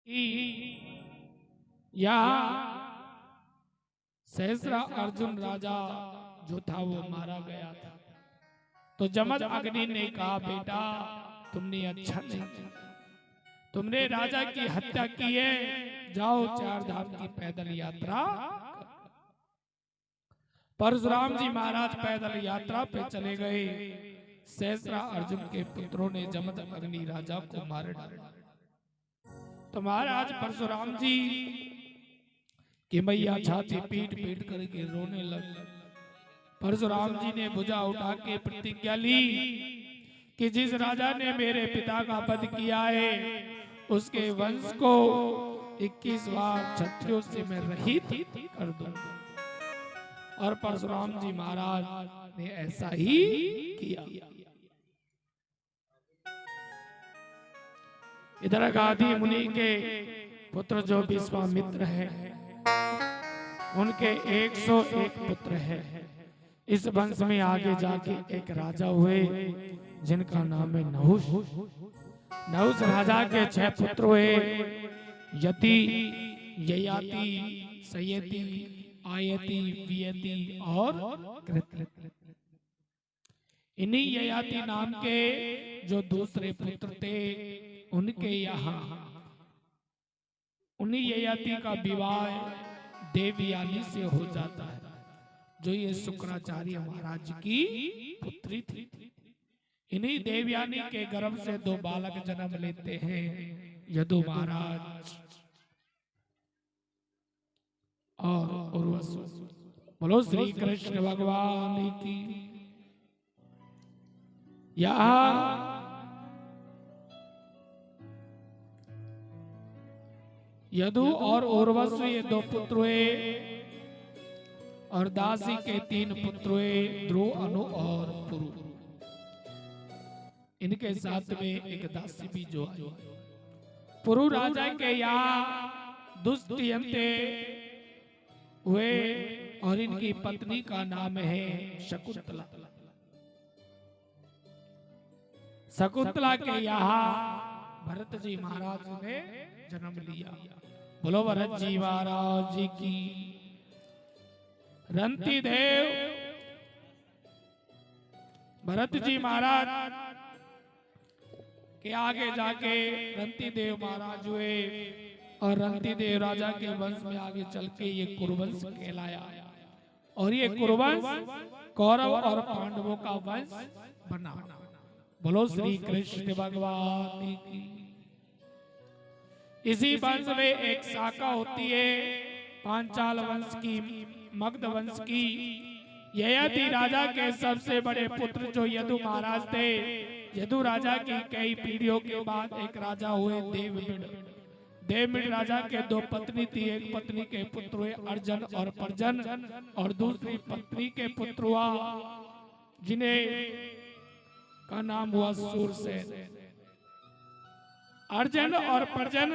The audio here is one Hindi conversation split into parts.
कि यहाँ सहस्रा अर्जुन राजा जो था वो मारा गया था। तो जमद अग्नि ने कहा, बेटा तुमने अच्छा नहीं किया, तुमने राजा की हत्या की है, जाओ चार धाम की पैदल यात्रा। परशुराम जी महाराज पैदल यात्रा पे चले गए। सहस्रा अर्जुन के पुत्रों ने जमद अग्नि राजा को मार डाला। तो महाराज परशुराम जी कि मैया छाती पीट पीट करके रोने लगे। परशुराम जी ने भुजा उठा के प्रतिज्ञा ली कि जिस राजा ने मेरे पिता का वध किया है उसके वंश को 21 बार क्षत्रियों से मैं रहित कर दूंगा। और परशुराम जी महाराज ने ऐसा ही किया। इधर गाधी मुनि के पुत्र जो विश्वामित्र है, उनके 101 पुत्र है। इस वंश में आगे जाके एक राजा हुए जिनका नाम है नहुष। नहुष राजा के 6 पुत्र हुए, यति, ययाति, सयति, आयति, वियति और कृत। इन्हीं ययाति नाम के जो दूसरे पुत्र थे उनके यहाँ उन्हीं ययाति का विवाह देवयानी से हो जाता है, जो ये शुक्राचार्य महाराज की पुत्री थी। इन्हीं देवयानी के गर्भ से 2 बालक जन्म लेते हैं, यदु महाराज और उर्वशी। बोलो श्री कृष्ण भगवान की। यहाँ यदु और उर्वशी ये 2 पुत्र हुए और दासी के 3 पुत्र हुए, ध्रुव, अनु और पुरु। इनके साथ में एक दासी भी जो आई। पुरु राजा के यहाँ दुष्यंते हुए और इनकी पत्नी का नाम है शकुंतला। शकुंतला के यहाँ भरत जी महाराज ने जन्म लिया। बोलो भरत जी महाराज की। रंती देव भरत जी महाराज के आगे जाके रंती देव महाराज हुए और रंती देव राजा के वंश में आगे चल के ये कुरुवंश कहलाया। और ये कुरुवंश कौरव और पांडवों का वंश बना। बोलो श्री कृष्ण भगवान की। इसी वंश में एक शाखा होती है पांचाल वंश की, मगध वंश की। ययाति राजा के सबसे बड़े पुत्र जो यदु महाराज थे, यदु राजा की कई पीढ़ियों के बाद एक राजा हुए देवमिड। देवमिड राजा के 2 पत्नी थी, एक पत्नी के पुत्र हुए अर्जन और पर्जन और दूसरी पत्नी के पुत्र हुआ जिन्हें का नाम हुआ सूरसेन। अर्जन और पर्जन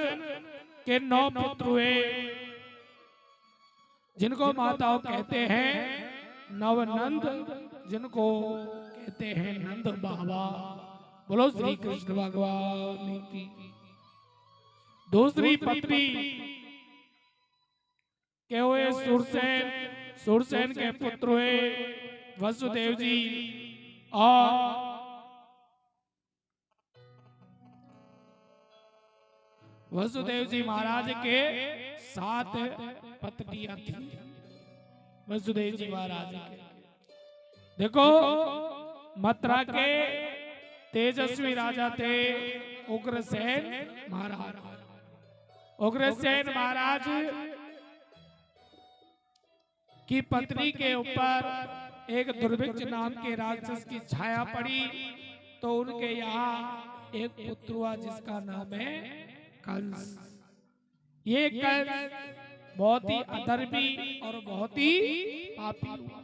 के 9 पुत्र हुए जिनको माताओं कहते हैं नवनंद, जिनको कहते हैं नंद बाबा। बोलो श्री कृष्ण भगवान की। दूसरी पत्नी के हुए सूरसेन। सूरसेन के पुत्र हुए वसुदेव जी और वसुदेव जी महाराज के 7 पत्नियां थी। वसुदेव जी महाराज के देखो मथुरा के तेजस्वी राजा थे उग्रसेन महाराज। उग्रसेन महाराज की पत्नी के ऊपर एक दुर्भिक्ष नाम के राक्षस की छाया पड़ी, तो उनके यहाँ एक पुत्र हुआ जिसका नाम है कंस। ये कंस बहुत ही अधर्मी और बहुत ही पापी हुआ।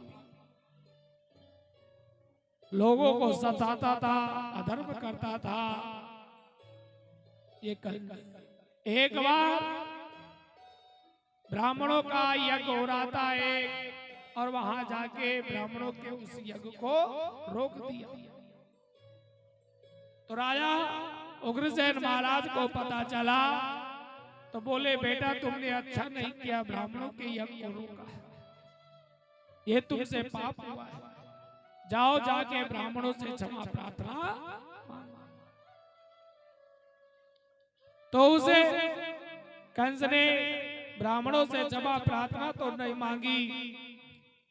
लोगों को सताता था, अधर्म करता था। ये कंस एक बार ब्राह्मणों का यज्ञ हो रहा था एक, और वहां जाके ब्राह्मणों के उस यज्ञ को रोक दिया। तो राजा उग्रसेन महाराज को पता चला तो बोले बेटा तुमने अच्छा नहीं किया, ब्राह्मणों के यज्ञ को रोका, ये तुमसे पाप हुआ है, जाओ जाके ब्राह्मणों से क्षमा प्रार्थना। तो उसे कंस ने ब्राह्मणों से क्षमा प्रार्थना तो नहीं मांगी,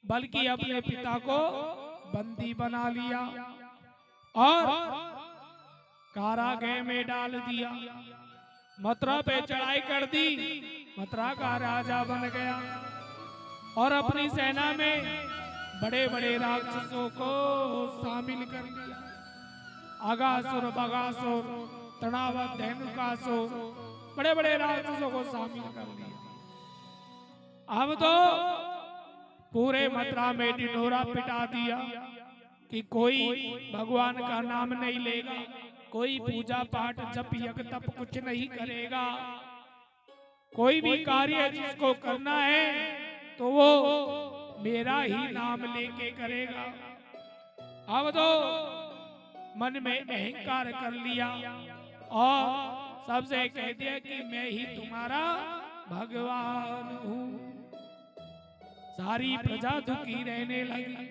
बल्कि अपने पिता को बंदी बना लिया और कारागृह में डाल दिया। मथुरा पे चढ़ाई कर दी, मथुरा का राजा बन गया और अपनी सेना में बड़े बड़े राक्षसों को शामिल कर लिया। अगासुर, बगासुर, तृणावत, धेनुकासुर, बड़े बड़े राक्षसों को शामिल कर लिया। अब तो पूरे मथुरा में ढिंढोरा पिटा दिया कि कोई भगवान का नाम नहीं लेगा, कोई पूजा पाठ जप यज्ञ तप कुछ नहीं करेगा, कोई भी कार्य जिसको करना है तो वो मेरा ही नाम लेके करेगा। अब तो मन में अहंकार कर लिया और सबसे कह दिया कि मैं ही तुम्हारा भगवान हूँ। सारी प्रजा दुखी रहने लगी।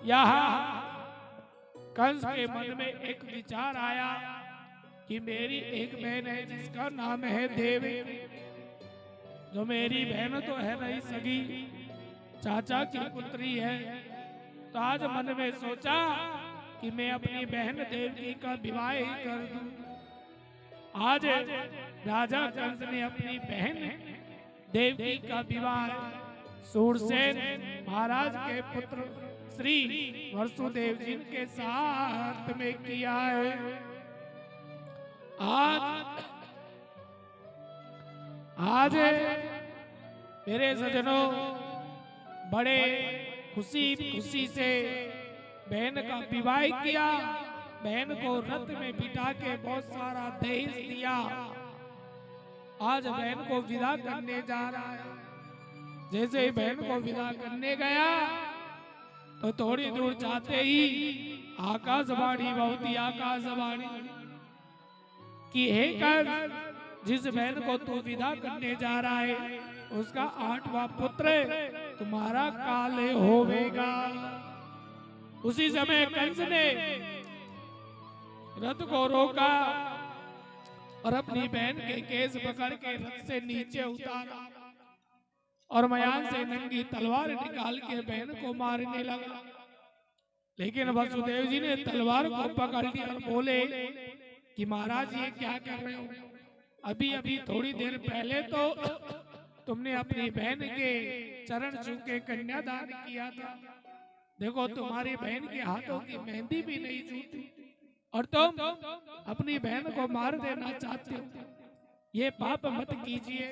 यहाँ कंस के मन में एक विचार आया कि मेरी एक बहन है जिसका नाम है देवकी, जो मेरी बहन तो है नहीं सगी, चाचा की पुत्री है। तो आज मन में सोचा कि मैं अपनी बहन देवकी का विवाह ही कर दूं। आज राजा कंस ने अपनी बहन देवकी का विवाह सूरसेन महाराज के पुत्र श्री वसुदेव जी के साथ में किया है। आज मेरे सजनों बड़े खुशी से बहन का विवाह किया। बहन को रथ में बिठा के बहुत सारा दहेज दिया। आज बहन को विदा करने जा रहा है। जैसे ही बहन को विदा करने गया तो थोड़ी दूर जाते ही आकाशवाणी बहुती आकाशवाणी कि हे कंस, जिस बहन को तू विदा करने जा रहा है उसका 8वां पुत्र तुम्हारा काल होवेगा। उसी समय कंस ने रथ को रोका और अपनी बहन के केस पकड़ के रथ से नीचे उतारा और मयान से नंगी तलवार निकाल के बहन को मारने लगा। लेकिन वसुदेव जी ने तलवार को पकड़ लिया और बोले कि महाराज ये क्या कर रहे हो? अभी अभी थोड़ी देर पहले तो तुमने अपनी बहन के चरण छू के कन्यादान किया था। देखो तुम्हारी बहन के हाथों की मेहंदी भी नहीं छूटी और तुम अपनी बहन को मार देना चाहते हो। ये पाप मत कीजिए।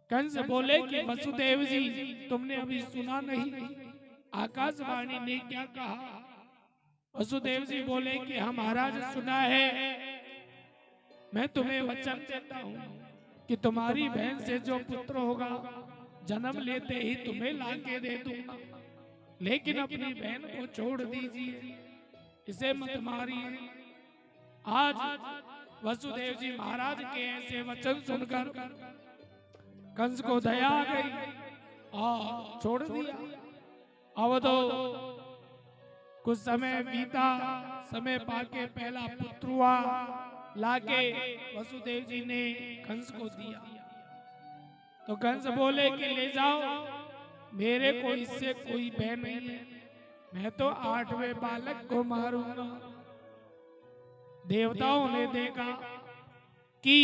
कंस बोले कि वसुदेव जी तुमने अभी सुना नहीं आकाशवाणी ने क्या कहा? वसुदेव जी बोले कि हाँ महाराज सुना है। मैं तुम्हें वचन देता हूँ कि तुम्हारी बहन से जो पुत्र होगा जन्म लेते ही तुम्हें लाके दे दूंगा, लेकिन अपनी बहन को छोड़ दीजिए, इसे मत मारिए। आज वसुदेव जी महाराज के ऐसे वचन सुनकर कंस को दया आ गई और छोड़ दिया। अब तो कुछ समय बीता, समय पाके पहला पुत्र हुआ, लाके वसुदेव जी ने कंस को दिया। तो कंस बोले कि ले जाओ, मेरे को इससे कोई भय नहीं है, मैं तो 8वें बालक को मारूंगा। देवताओं ने देखा कि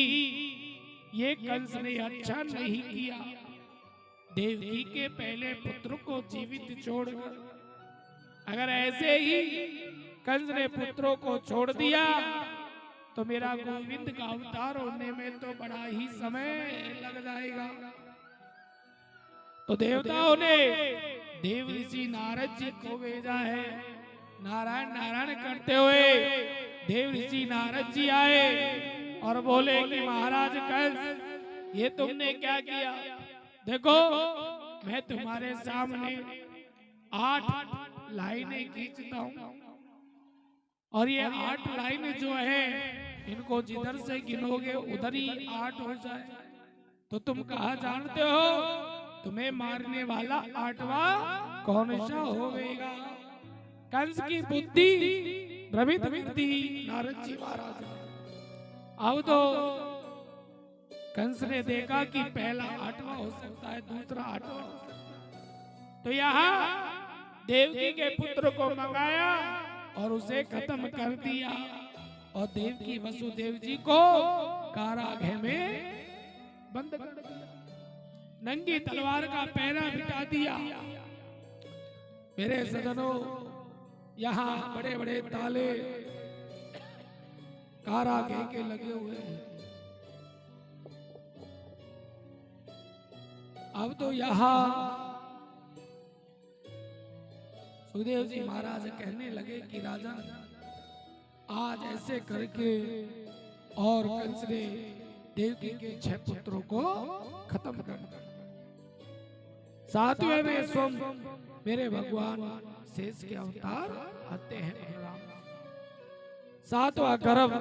ये कंस ने अच्छा नहीं किया, देवकी के पहले पुत्र को जीवित छोड़कर। अगर ऐसे ही कंस ने पुत्रों को छोड़ दिया तो मेरा गोविंद का अवतार होने में तो बड़ा ही समय लग जाएगा। तो देवताओं ने देव ऋषि नारद जी को भेजा है। नारायण नारायण करते हुए देव ऋषि नारद जी आए और बोले कि महाराज कंस, ये तुमने क्या किया? देखो मैं तुम्हारे सामने 8 लाइनें खींचता हूँ और ये 8 लाइनें जो है इनको जिधर से गिनोगे उधर ही 8 हो जाए तो तुम कहा जानते हो तुम्हें मारने वाला 8वां कौन सा होगा। कंस की बुद्धि भ्रमित व्यक्ति नारद जी महाराज। अब तो कंस ने देखा कि पहला 8वां हो सकता है, दूसरा 8वां हो सकता है, तो यहाँ देवकी के पुत्र को मंगाया और उसे खत्म कर दिया और देवकी वसुदेव जी को कारागृह में बंद कर दिया, नंगी तलवार का पैरा बिठा दिया। मेरे सजनों, यहाँ बड़े बड़े ताले कारागृह के लगे हुए हैं। अब तो यहाँ सुखदेव जी महाराज कहने लगे कि राजा आज ऐसे करके और कंस ने देवकी के 6 पुत्रों को खत्म कर दिया। 7वें में स्वयं मेरे भगवान शेष के अवतार आते हैं। 7वां गर्भ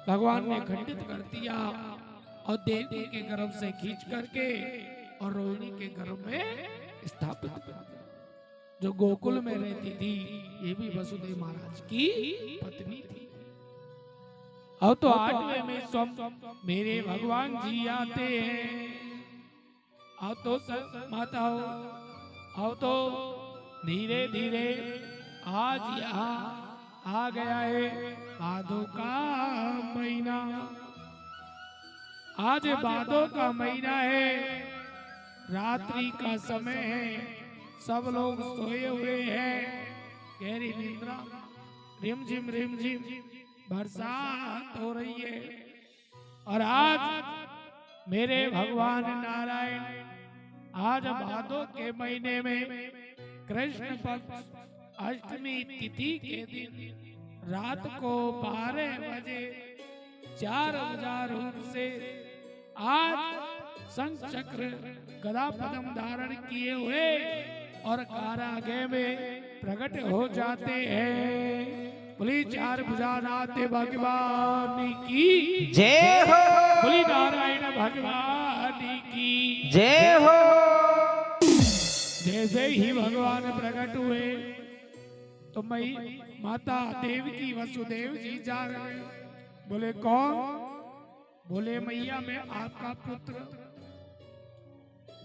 भगवान ने खंडित कर दिया और देवकी के गर्भ से खींच करके और रोहिणी के गर्भ में स्थापित कर दिया। जो गोकुल में रहती थी ये भी वसुदेव महाराज की पत्नी थी। अब तो 8वें में स्वयं मेरे भगवान जी आते हैं। अब तो माताओं, अब तो धीरे धीरे आज यहाँ आ गया है भादों का महीना। आज भादों का महीना है, रात्रि का समय है, सब लोग सोए हुए हैं, गहरी निद्रा, रिमझिम रिमझिम बरसात हो रही है। और आज मेरे भगवान नारायण आज भादों के महीने में कृष्ण पक्ष अष्टमी तिथि के दिन रात को 12 बजे 4,000 रूप से आज शंख चक्र गदा पद्म धारण किए हुए और कारागृह में प्रकट हो जाते हैं। बोली 4 भुजानाथ भगवान की जय हो, बोली नारायण भगवान की जय हो। जैसे ही भगवान प्रकट हुए तो मई माता देवकी वसुदेव जी जा रहे। बोले कौन? बोले मैया मैं आपका पुत्र।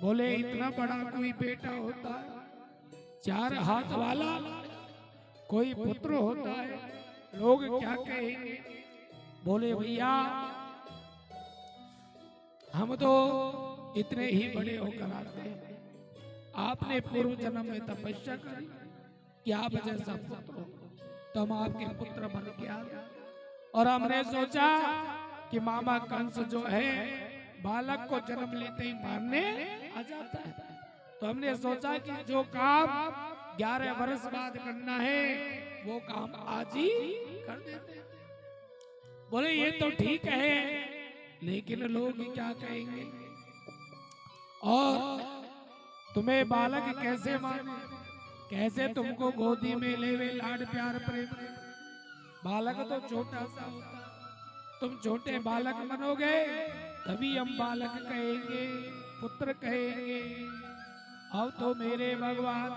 बोले इतना बड़ा कोई बेटा होता है? 4 हाथ वाला कोई पुत्र होता है? लोग क्या कहेंगे? बोले भैया हम तो इतने ही बड़े होकर आते हैं, आपने पूर्व जन्म में तपस्या करी कि आप जैसा पुत्र हो तो हम आपके पुत्र बन गया। और हमने सोचा कि मामा कंस जो है बालक को जन्म लेते ही मारने आ जाता है, तो हमने सोचा कि जो काम 11 वर्ष बाद करना है वो काम आज ही कर देते हैं। बोले ये तो ठीक है, लेकिन लोग क्या कहेंगे और तुम्हें बालक कैसे माने, कैसे तुमको गोदी में लेवे लाड प्यार प्रेम। बालक तो छोटा सा होता, तुम छोटे बालक बनोगे तभी हम बालक कहेंगे, पुत्र कहेंगे। अब तो मेरे भगवान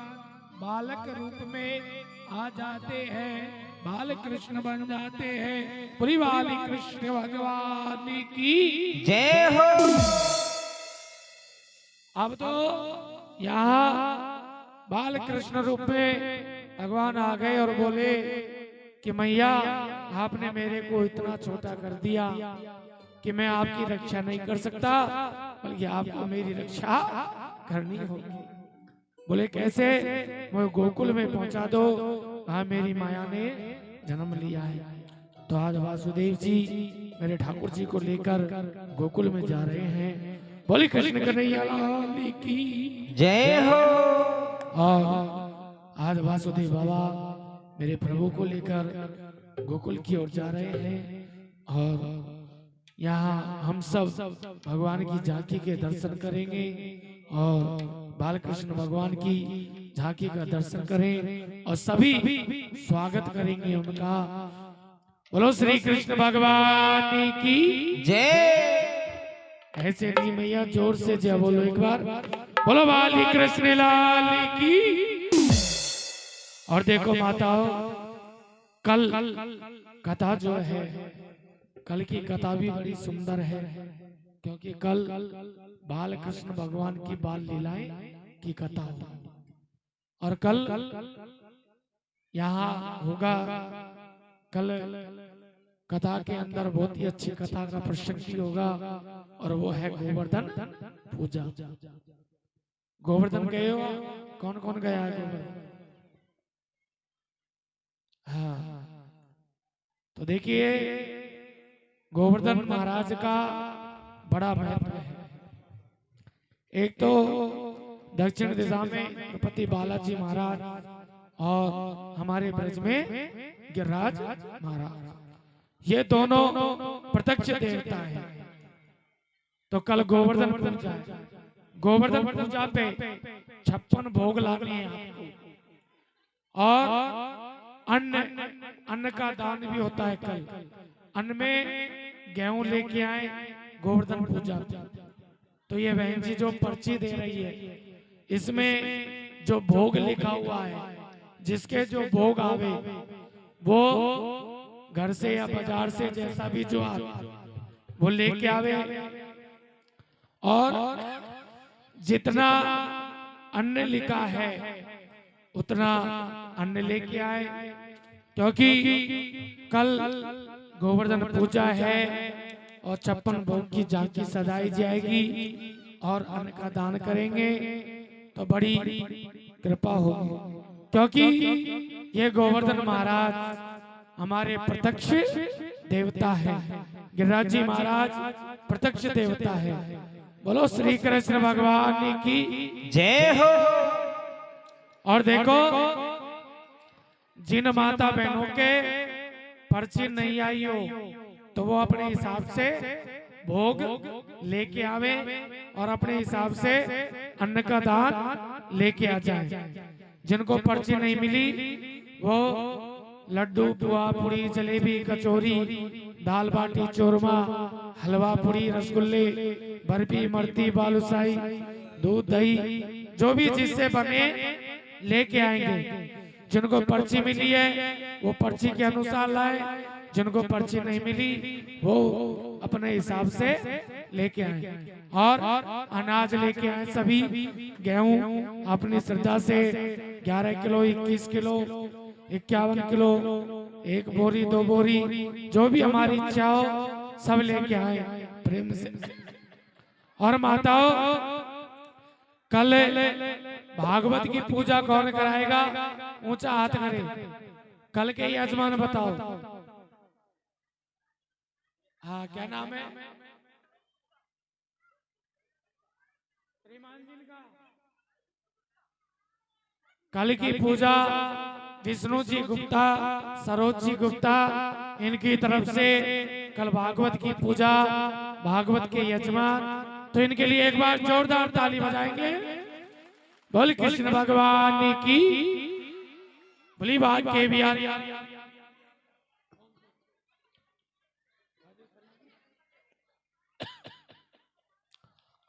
बालक रूप में आ जाते हैं, बाल कृष्ण बन जाते हैं। पूरी बाली कृष्ण भगवान की जय हो। अब तो यहाँ बाल कृष्ण रूप में भगवान आ गए और बोले कि मैया आपने मेरे को इतना छोटा कर दिया कि मैं आपकी रक्षा नहीं कर सकता, बल्कि आपको मेरी रक्षा करनी होगी। बोले कैसे? मैं गोकुल में पहुंचा दो, वहां मेरी माया ने जन्म लिया है। तो आज वासुदेव जी मेरे ठाकुर जी को लेकर गोकुल में जा रहे हैं। बोले कृष्ण कन्हैया लाल की जय हो। और आज वासुदेव बाबा मेरे प्रभु को लेकर गोकुल की ओर जा रहे हैं और यहाँ हम सब भगवान की झांकी के दर्शन करेंगे और बालकृष्ण भगवान की झांकी का दर्शन करें और सभी स्वागत करेंगे उनका। बोलो श्री कृष्ण भगवान की जय। ऐसे नहीं मैया, जोर से जय बोलो एक बार। बोलो बाली कृष्ण लाल की। और देखो माताओं, कल कथा जो है, कल की कथा भी बड़ी सुंदर है, क्योंकि कल बाल कृष्ण भगवान की बाल लीलाएं की कथा होगी। और कल यहाँ होगा, कल कथा के अंदर बहुत ही अच्छी कथा का प्रसंग भी होगा, और वो है गोवर्धन पूजा। गोवर्धन गए हो? कौन कौन गया है गोवर्धन? हाँ, तो देखिए गोवर्धन महाराज का बड़ा महत्व है। एक तो दक्षिण दिशा में तिरुपति बालाजी महाराज और हमारे ब्रज में गिरिराज महाराज, ये दोनों प्रत्यक्ष देवता है। तो कल गोवर्धन पूजा है। गोवर्धन पूजा पे 56 भोग लाने हैं आपको, और अन्न का दान भी होता है कल। अन्न में गेहूं लेके आए गोवर्धन पूजा पे। तो ये बहन जी जो पर्ची दे रही है, इसमें जो भोग लिखा हुआ है, जिसके जो भोग आवे वो घर से या बाजार से जैसा भी जो वो लेके आवे, और जितना अन्न लिखा है उतना अन्न लेके आए, क्योंकि कल गोवर्धन पूजा है और 56 भोग की झांकी सजाई जाएगी और अन्न का दान करेंगे तो बड़ी कृपा होगी। क्योंकि ये गोवर्धन महाराज हमारे प्रत्यक्ष देवता है, गिरिराज जी महाराज प्रत्यक्ष देवता है। बोलो श्री कृष्ण भगवान की जय हो। और देखो, जिन माता बहनों के पर्ची नहीं आई हो तो वो अपने हिसाब से भोग लेके आवे और अपने हिसाब से अन्न का दान लेके आ जाए। जिनको पर्ची नहीं मिली वो लड्डू, पुआ, पूरी, जलेबी, कचौरी, दाल बाटी, चूरमा, हलवा पूरी, रसगुल्ले, बर्फी, मर्ती, बालूशाही, दूध, दही, जो भी जिससे बने लेके आएंगे। जिनको पर्ची मिली है वो पर्ची के अनुसार लाए, जिनको पर्ची नहीं मिली वो अपने हिसाब से लेके आए। और अनाज लेके आए सभी, गेहूं अपनी श्रद्धा से 11 किलो, 21 किलो, 51 किलो, 1 बोरी, 2 बोरी, जो भी हमारी इच्छा हो सब लेके आए प्रेम से। और माताओं, कल भागवत की पूजा कौन कराएगा? ऊंचा हाथ करे। कल के यजमान बताओ। हाँ, क्या नाम है? कल की पूजा विष्णु जी गुप्ता, सरोज जी गुप्ता, इनकी तरफ से कल भागवत की पूजा, भागवत के यजमान, तो इनके लिए एक बार जोरदार ताली बजाएंगे। बोल कृष्ण भगवान की, बोली बात के भी।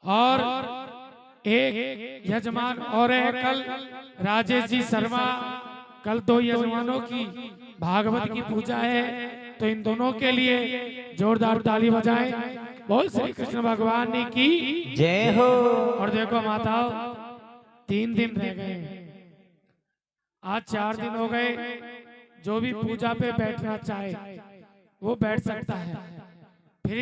और एक यजमान और है कल, राजेश जी शर्मा। कल 2 यजमानों की भागवत की पूजा है, तो इन दोनों के लिए जोरदार ताली बजाएं। बोल श्री कृष्ण भगवान की जय हो। और देखो माताओं, 3 दिन रह गए, आज 4 दिन हो गए। जो भी पूजा पे बैठना चाहे वो बैठ सकता है। फिर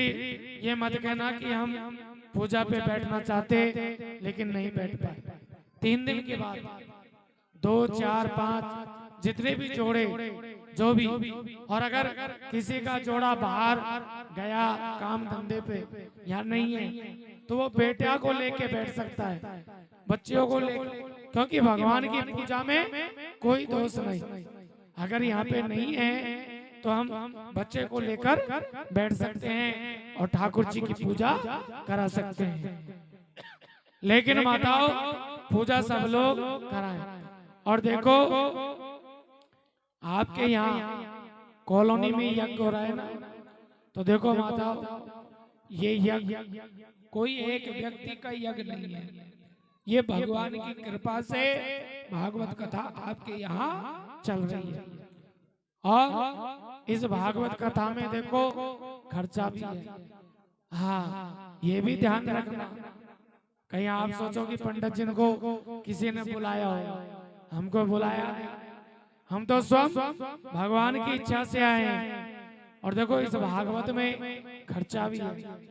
ये मत कहना कि हम पूजा पे बैठना चाहते लेकिन नहीं बैठ पाए। 3 दिन के बाद 2, 4, 5 जितने भी जोड़े जो भी, और अगर किसी का जोड़ा बाहर गया काम धंधे पे, यहाँ नहीं है, तो वो बेटिया को लेके बैठ सकता है, बच्चियों को लेके, क्योंकि भगवान की पूजा में कोई दोष नहीं। अगर यहाँ पे नहीं है तो हम बच्चे को लेकर बैठ सकते हैं और ठाकुर जी की पूजा करा सकते हैं। लेकिन माताओं, पूजा सब लोग कराएं। और देखो, आपके यहाँ कॉलोनी में यज्ञ हो रहा है ना, तो देखो माता, ये यज्ञ कोई एक व्यक्ति का यज्ञ नहीं है, ये भगवान की कृपा से भागवत कथा आपके यहाँ चल रही है। और इस भागवत कथा में देखो खर्चा भी है। हाँ, ये भी ध्यान रखना, कहीं आप सोचो कि पंडित जी को किसी ने बुलाया हो, हमको बुलाया नहीं, हम तो स्वयं भगवान की इच्छा से आए हैं। और देखो इस भागवत में खर्चा भी है।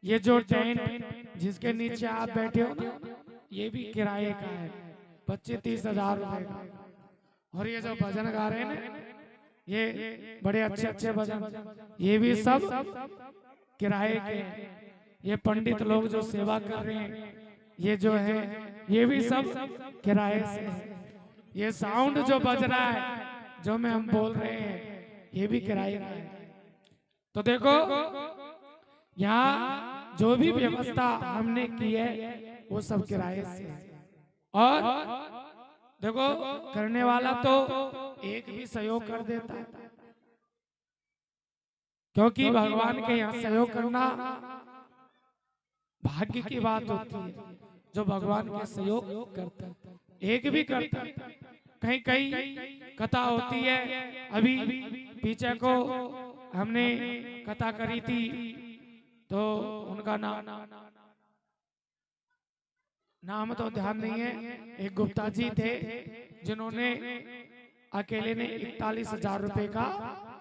ये जो टेंट जिसके नीचे आप बैठे हो ना, ये भी किराए का है, 25-30 हजार रुपए का। और ये जो भजन गा रहे हैं ना, ये बड़े अच्छे अच्छे भजन, ये भी सब किराए के हैं। ये पंडित लोग जो सेवा कर रहे हैं, ये जो है ये भी सब किराए से है। ये साउंड जो बज रहा है, जो में हम बोल रहे हैं, ये भी किराए का है। तो देखो यहाँ जो भी व्यवस्था हमने की है वो सब किराए से है। और देखो करने वाला तो एक भी सहयोग कर देता है, क्योंकि भगवान के यहाँ सहयोग करना भाग्य की बात होती है। जो भगवान के सहयोग करता है, एक भी करता है। कहीं कहीं कथा होती है, अभी पीछे को हमने कथा करी थी, तो उनका नाम तो ध्यान नहीं है, एक गुप्ता जी थे जिन्होंने अकेले ने 41,000 रुपए का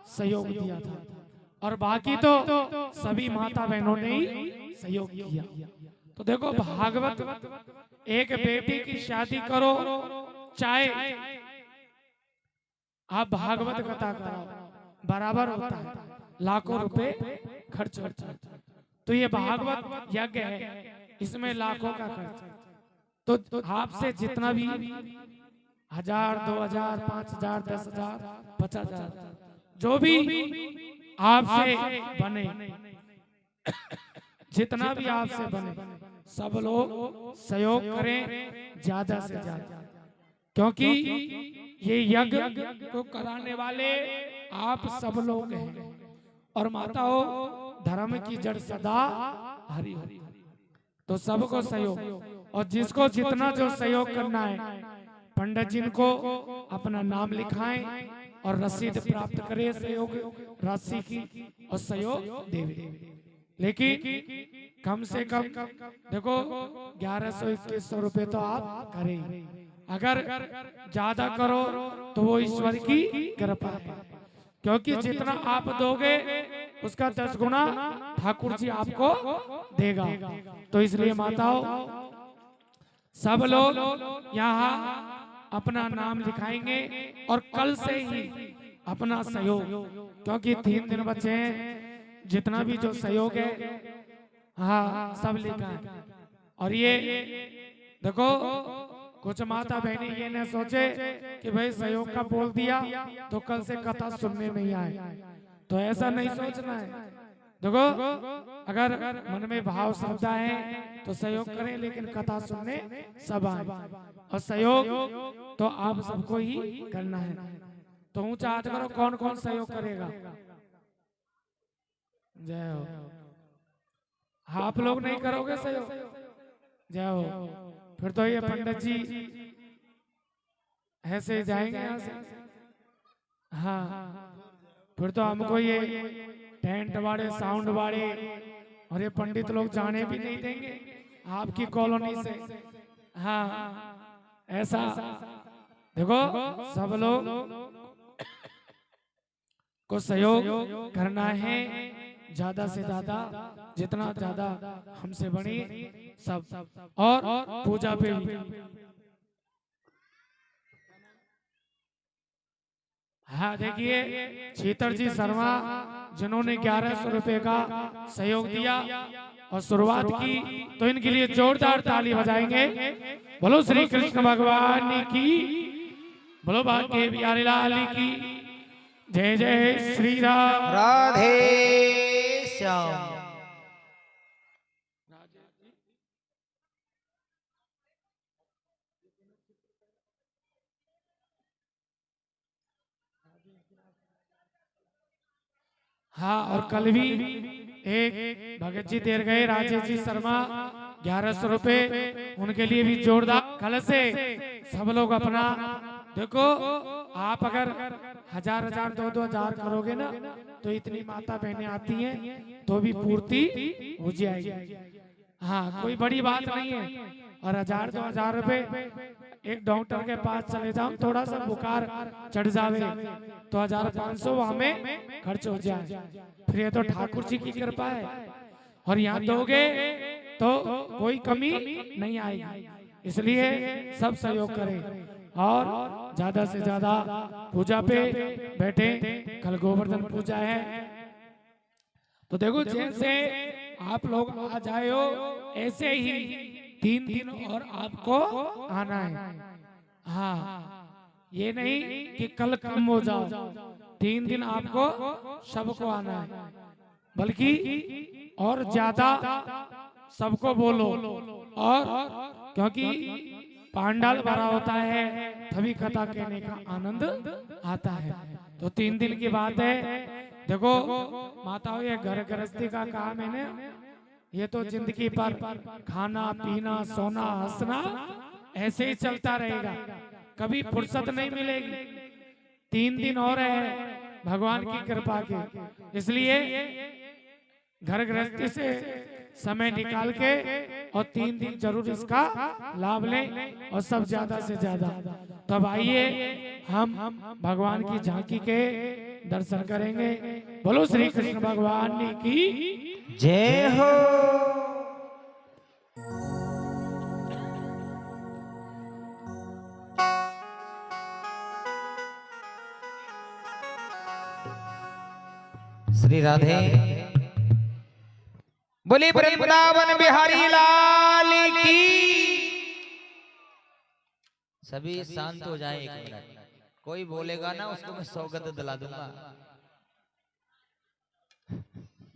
सहयोग दिया था, और बाकी तो सभी माता बहनों ने ही सहयोग किया। तो देखो भागवत, एक बेटी की शादी करो, चाहे आप भागवत कथा करो, बराबर होता है, लाखों रुपए खर्च होता है। तो ये भागवत यज्ञ है, इसमें लाखों का खर्च। तो आपसे जितना भी 1000, 2000, 5000, 10,000, 50,000 जो भी आपसे बने, जितना भी आपसे बने, सब लोग सहयोग करें ज्यादा से ज्यादा, क्योंकि ये यज्ञ को कराने वाले आप सब लोग हैं। और माताओं, धर्म की जड़ सदा हरि हरि, तो सबको सहयोग, और जिसको जितना जो सहयोग करना है, पंडित जी को अपना नाम लिखाएं और रसीद प्राप्त करें सहयोग राशि की, और सहयोग देवे। लेकिन कम से कम देखो 1100-2100 रुपए तो आप करें। अगर ज्यादा करो तो वो ईश्वर की कृपा है, क्योंकि जितना आप दोगे उसका 10 गुना ठाकुर जी आपको देगा। तो इसलिए माताओं, सब लोग यहाँ अपना नाम लिखाएंगे, और कल से ही अपना सहयोग, क्योंकि 3 दिन बचे हैं, जितना भी जो सहयोग है, हाँ सब लिखा है। और ये देखो कुछ माता बहनी ये न सोचे कि भाई सहयोग का बोल दिया तो कल से कथा सुनने नहीं आए, तो ऐसा नहीं सोचना है। देखो अगर मन में भाव श्रद्धा है तो सहयोग करें, लेकिन कथा सुनने सब आए, और सहयोग तो आप सबको ही करना है। तो ऊंचा हाथ करो, कौन कौन सहयोग करेगा? जय हो। आप लोग नहीं करोगे सहयोग? जय हो। फिर तो ये पंडित जी ऐसे जाएंगे यहाँ से। हाँ, फिर तो हमको ये टेंट वाले, साउंड वाले और ये पंडित लोग जाने भी नहीं देंगे आपकी कॉलोनी से। हाँ, ऐसा देखो सब लोग को सहयोग करना है, ज्यादा से ज्यादा, जितना ज्यादा हमसे बनी सब। और पूजा पे भी, हाँ देखिए शीतर जी शर्मा जिन्होंने 1100 रुपए का सहयोग दिया और शुरुआत की, तो इनके लिए जोरदार ताली बजाएंगे। बोलो श्री कृष्ण भगवान की, बोलो भाग्य बिहारी लाल की जय। जय श्री राम। राधे श्याम। हाँ, और कल भी एक भगत जी देर गए राजेश जी शर्मा 1100 रुपए, उनके लिए भी जोरदार। कल से सब लोग अपना देखो, आप अगर 1000 2,000 करोगे ना तो इतनी माता बहनें आती हैं तो भी पूर्ति हो जाएगी। हाँ, कोई बड़ी बात नहीं है। और 1000 2,000 रुपए एक डॉक्टर के पास चले जाओ, थोड़ा सा बुखार चढ़ जावे तो 1500 हमें खर्च हो जाए। फिर ये तो ठाकुर जी की कृपा है, और यहाँ दोगे तो कोई कमी नहीं आएगी। इसलिए सब सहयोग करें और ज्यादा से ज्यादा पूजा पे बैठे। कल गोवर्धन पूजा है, तो देखो जैसे आप लोग आ जाए हो ऐसे ही 3 दिन और आपको आना है। हाँ, ये नहीं कि कल कम हो जाओ, 3 दिन आपको सबको आना है, बल्कि और ज्यादा सबको बोलो। और क्योंकि पांडाल भरा होता है तभी कथा कहने का आनंद आता है। तो 3 दिन की बात है। देखो माताओं, ये घर गृहस्थी का काम है ना, ये तो जिंदगी पर खाना पीना सोना हंसना ऐसे ही चलता रहेगा, कभी फुर्सत नहीं मिलेगी। 3 दिन और है भगवान की कृपा के, इसलिए घर गृहस्थी से समय निकाल के और 3 दिन जरूर इसका लाभ लें, और सब ज्यादा से ज्यादा। तब आइए हम भगवान की झांकी के दर्शन करेंगे। बोलो श्री कृष्ण भगवान की जय हो। श्री राधे बोली वृंदावन बिहारी लाल की। सभी शांत हो जाएं, 1 मिनट। कोई बोलेगा ना उसको मैं सौगंध दिला दूंगा।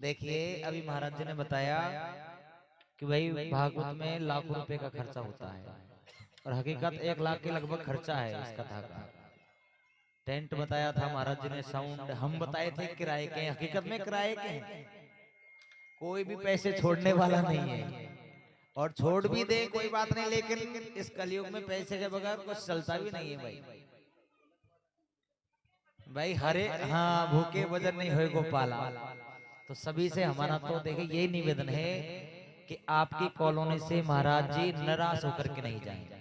देखिए अभी महाराज जी ने बताया कि भाई भागवत में लाखों रुपए का खर्चा होता है, और हकीकत 1 लाख के लगभग खर्चा है इस कथा का। टेंट बताया था महाराज जी ने, साउंड हम बताए थे किराए के, हकीकत में किराए के हैं। कोई भी पैसे छोड़ने वाला नहीं है, और छोड़ भी दे कोई बात नहीं, लेकिन इस कलयुग में पैसे के बगैर कुछ चलता भी नहीं है भाई। भाई हरे हाँ भूखे वजन नहीं होए गोपाला। तो सभी से हमारा तो देखिए यही निवेदन है कि आपकी कॉलोनी से महाराज जी निराश होकर के नहीं जाएंगे।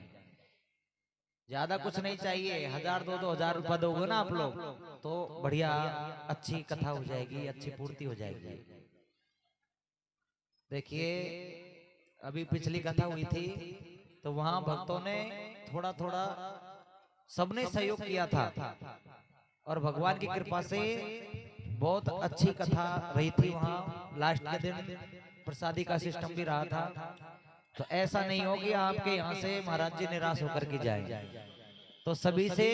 ज्यादा कुछ नहीं चाहिए, 1000 2,000 रुपया दोगे ना आप लोग तो बढ़िया अच्छी कथा हो जाएगी, अच्छी पूर्ति हो जाएगी। देखिए अभी पिछली कथा हुई थी तो वहां भक्तों ने थोड़ा थोड़ा सबने सहयोग किया था, और भगवान की कृपा से बहुत अच्छी कथा रही थी। वहां लास्ट के दिन प्रसादी का सिस्टम भी रहा था। तो ऐसा नहीं हो कि आपके यहाँ से महाराज जी निराश होकर के जाए। तो सभी से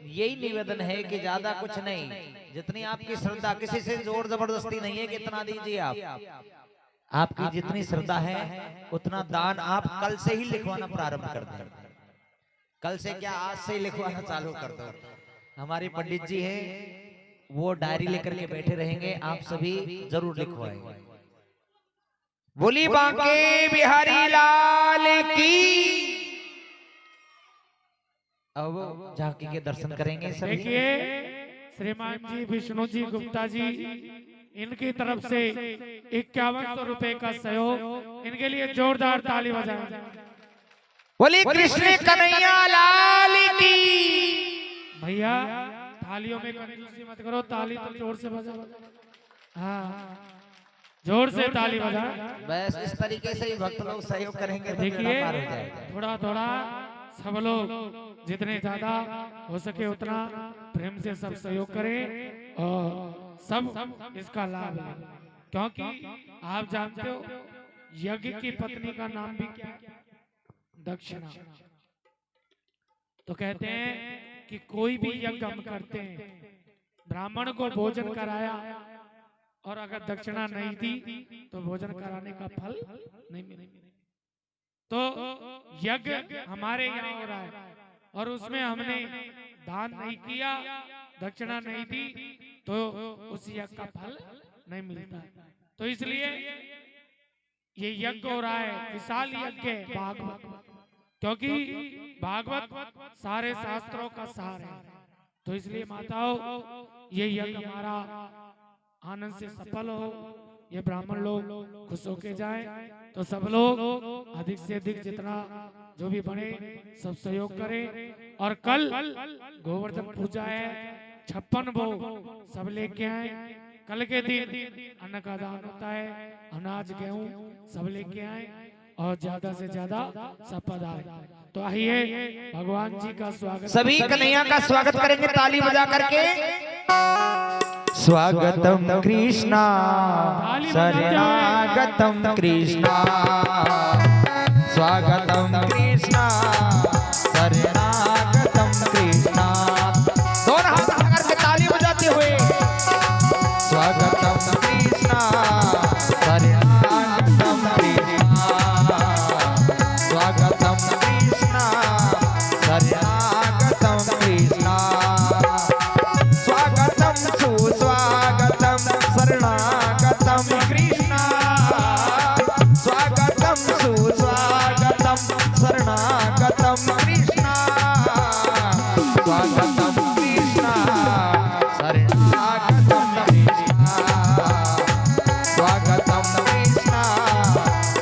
यही निवेदन है कि ज्यादा कुछ नहीं, जितनी आपकी श्रद्धा, किसी से जोर जबरदस्ती नहीं है कि इतना दीजिए आप, आपकी जितनी श्रद्धा है उतना दान आप कल से ही लिखवाना प्रारंभ कर दें। कल से क्या, आज से ही लिखवाना चालू कर दो। हमारे पंडित जी हैं, वो डायरी लेकर के बैठे रहेंगे, आप सभी जरूर लिखवाएं। बोली बांके बिहारी लाल की। अब झांकी के दर्शन करेंगे सभी। देखिए श्रीमान जी विष्णु जी गुप्ता जी, इनकी तरफ से 5100 रुपए का सहयोग, इनके लिए जोरदार ताली बजाएं। बोली कृष्ण कन्हैया लाल की। भैया थालियों में कंजूसी मत करो, ताली तो जोर से बजाओ। हाँ जोर से ताली बजाएं। बस इस तरीके से ही भक्त लोग सहयोग करेंगे तो देखिए पार हो जाएगा। थोड़ा थोड़ा सब लोग जितने ज्यादा हो सके उतना प्रेम से सब सहयोग करें और सब इसका लाभ लें, क्योंकि आप जानते हो यज्ञ की पत्नी का नाम भी क्या, दक्षिणा। तो कहते हैं कि कोई भी यज्ञ हम करते हैं, ब्राह्मण को भोजन कराया और अगर दक्षिणा नहीं दी तो भोजन कराने का फल नहीं मिलेगा। तो यज्ञ हमारे यहाँ हो रहा है और उसमें हमने दान नहीं किया, दक्षिणा नहीं दी, तो उस यज्ञ का फल नहीं मिलता। तो इसलिए ये यज्ञ हो रहा है, विशाल यज्ञ है भागवत, क्योंकि भागवत सारे शास्त्रों का सार है। तो इसलिए माताओं, ये यज्ञ हमारा आनंद से सफल हो, ये ब्राह्मण लोग खुश होके जाएं। तो सब लोग अधिक से अधिक जितना जो भी बने सब सहयोग करें। और कल गोवर्धन पूजा है, 56 भोग सब लेके आए। कल के दिन अन्न का दान होता है, अनाज गेहूं सब लेके आए और ज्यादा से ज्यादा सब पधारे। तो आइए भगवान जी का स्वागत, सभी कन्हैया का स्वागत करेंगे ताली बजा करके। स्वागतम कृष्णा शरणागतम कृष्णा, स्वागतम कृष्णा शरणागतम कृष्णा। दोनों हाथ करके ताली बजाते हुए स्वागतम कृष्णा शरणागतम कृष्णा, स्वागतम कृष्णा शरणागतम कृष्णा, स्वागतम सुस्वागतम शरणागतम कृष्णा, स्वागतम सुस्वागतम शरणागतम कृष्णा, स्वागतम कृष्णा शरणागतम कृष्णा, स्वागतम कृष्णा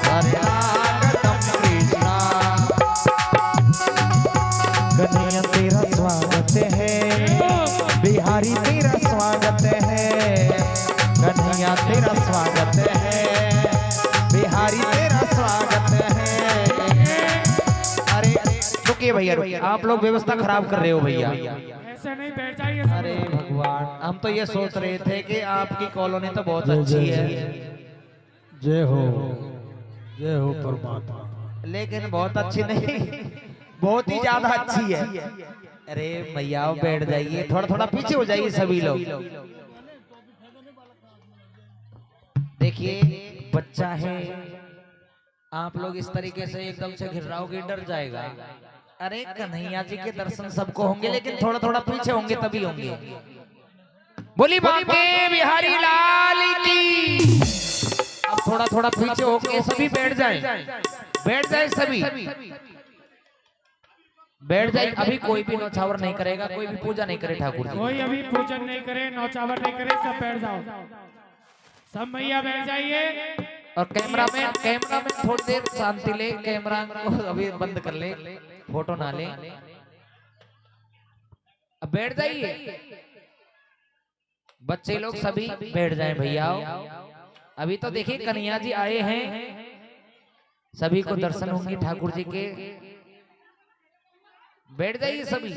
शरणागतम कृष्णा। कन्हैया तेरा स्वागत है, बिहारी तेरा स्वागत है, कन्हैया तेरा स्वागत है, बिहारी तेरा स्वागत है। अरे रुकिए भैया, रुकिए, आप लोग व्यवस्था खराब कर रहे हो भैया। ऐसे नहीं बैठ जाइए। अरे भगवान, हम तो ये सोच रहे थे कि आपकी कॉलोनी तो बहुत अच्छी है, जय हो परमात्मा, लेकिन बहुत अच्छी नहीं, बहुत ही ज्यादा अच्छी है। अरे भैया बैठ जाइए, थोड़ा थोड़ा पीछे हो जाइए सभी लोग। देखिए बच्चा है, आप लोग इस तरीके से एकदम से घिराओगे डर जाएगा। अरे कन्हैया जी के दर्शन सबको होंगे, लेकिन थोड़ा थोड़ा पीछे होंगे तभी होंगे। बोली बांके बिहारी लाल की। अब थोड़ा थोड़ा पीछे होके सभी बैठ जाएं, बैठ जाए सभी, बैठ जाए। अभी कोई भी नौछावर नहीं करेगा, कोई भी पूजा नहीं करे ठाकुर जी, कोई अभी पूजन नहीं करे, नौचावर नहीं करे, सब बैठ जाओ, सब मैया बैठ जाइए। और कैमरा में थोड़ी देर शांति ले, कैमरा को अभी बंद कर ले, फोटो ना ले। अब बैठ जाइए बच्चे लोग, सभी बैठ जाएं भैया। अभी तो देखिए कन्हैया जी आए हैं, सभी को दर्शन होंगे ठाकुर जी के। बैठ जाइए सभी।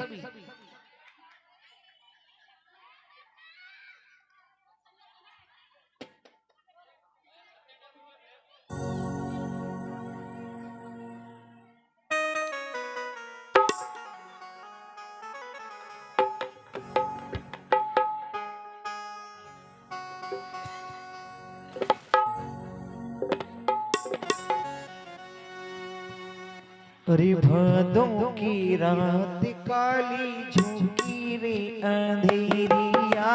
अरे भादों की रात काली झुकी रे अंधेरिया,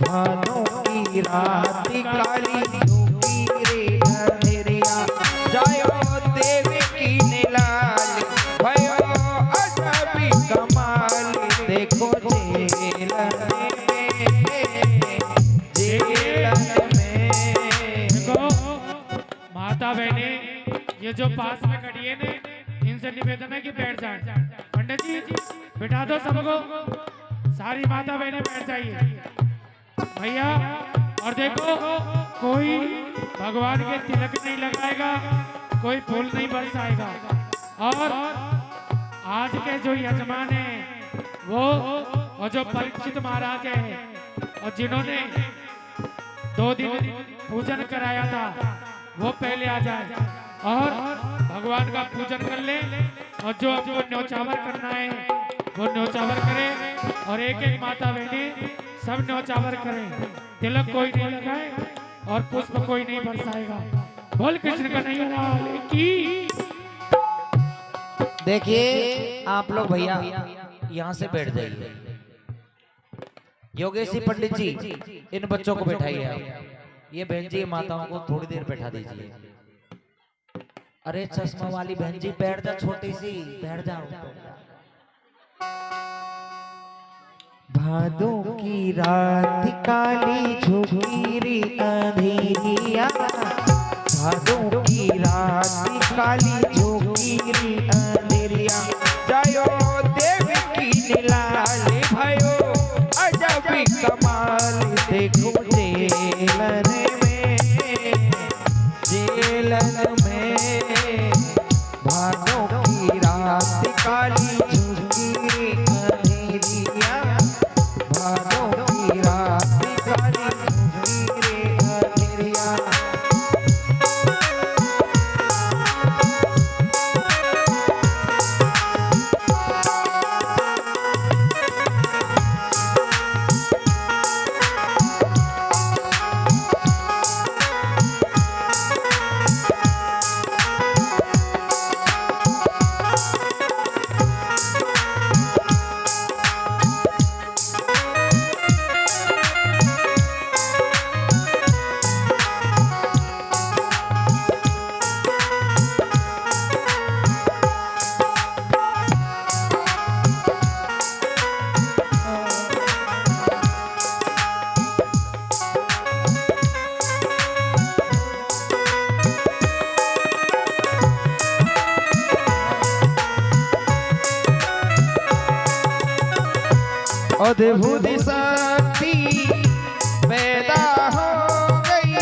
भादों की रात काली झुकी रे अंधेरिया, जायो देवी की निलाल भयो अजबी कमाल, देखो जेलन में। देखो माता बहने, ये जो पास में खड़ी है ने, इनसे निवेदन है कि बैठ जाए। पंडित जी बिठा दो सबको, सारी माता बहनें बैठ जाइए भैया। और देखो कोई भगवान के तिलक नहीं लगाएगा, कोई फूल नहीं बरसाएगा। और आज के जो यजमान है वो, और जो परीक्षित महाराज है, और जिन्होंने 2 दिन पूजन कराया था, वो पहले आ जाए और भगवान का पूजन कर ले। और जो आपको न्योछावर करना है वो न्योछावर करे, और एक एक माता बहनी सब न्योछावर करें। तिलक कोई नहीं लगाए और पुष्प कोई नहीं बरसाएगा। बोल कृष्ण कन्हैया लाल की। देखिए आप लोग भैया यहाँ से बैठ जाइए, योगेशी पंडित जी इन बच्चों को बैठाइए आप। ये बहन जी माताओं को थोड़ी देर बैठा दीजिए। अरे चश्मा वाली बहन जी बैठ जा, छोटी सी बैठ जाओ। भादों की रात काली झुकी रे अंधेरिया, भादों की रात काली झुकी रे अंधेरिया, जयो देव की निलाल भयो अजब कमाल देखो जेलन में, जेलन में भादों की रात काली झुकी रे अंधेरिया, भादों की रात काली झुकी रे अंधेरिया। अद्भुत शक्ति पैदा हो गई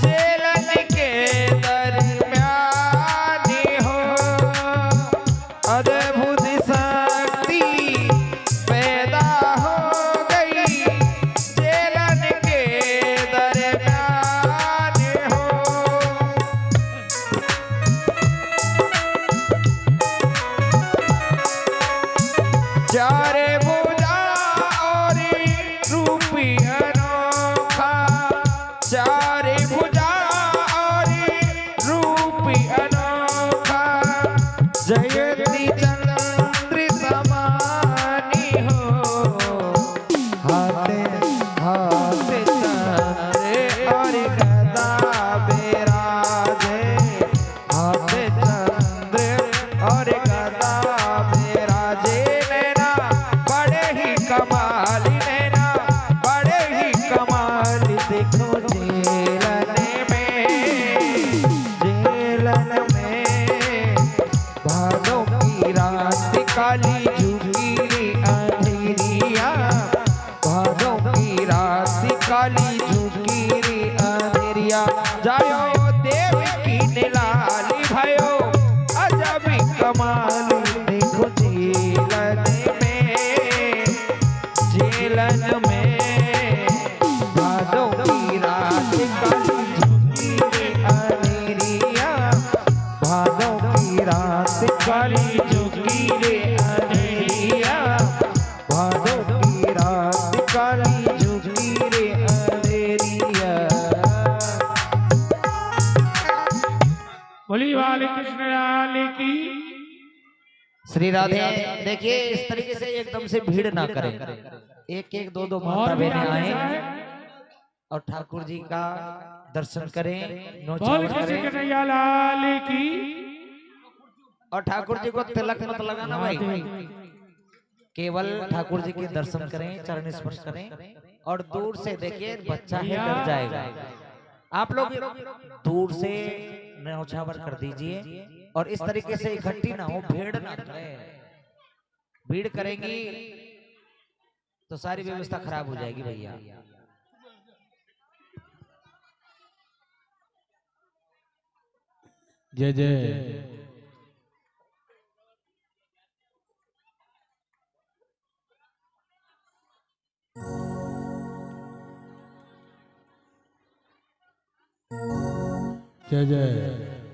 जेलन के दरम्यान हो, अद्भुत शक्ति पैदा हो गई जेलन के दरम्यान हो। चारे चारे भुजा और रूप अनोखा, जयति चंद्र समानी हो, हाथे हाथे चंद्र और गदा बिराजे, हाथे चंद्र और गदा बिराजे, नैना बड़े ही कमाल, नैना बड़े ही कमाल देखो जेलन में, जेलन में भादों की रात काली झुकी रे अंधेरिया, भादों की रात काली झुकी रे अंधेरिया, जायो देव की निलाल भयो अजब कमाल देखो जेलन में, जेलन में भादों की रात काली झुकी रे अंधेरिया, भादों की रात काली झुकी रे अंधेरिया, भादों की रात काली झुकी रे अंधेरिया। बोली वाले कृष्ण लाल की। श्री राधे। देखिए इस तरीके से एकदम से भीड़ ना करें, एक एक दो दो माता और भी बहनें आगे आए जाए। और ठाकुर जी का दर्शन करें, बोल नौछावर कृष्ण करें। कन्हैया लाल की। और ठाकुर जी को तिलक मत लगाना भाई, केवल ठाकुर जी के दर्शन करें, चरण स्पर्श करें। और दूर से देखिए बच्चा है डर जाएगा, आप लोग दूर से न्यौछावर कर दीजिए। और इस तरीके से इकट्ठी ना हो, भीड़ ना करें, भीड़ करेंगी तो सारी व्यवस्था खराब हो जाएगी भैया। जय जय। जय जय।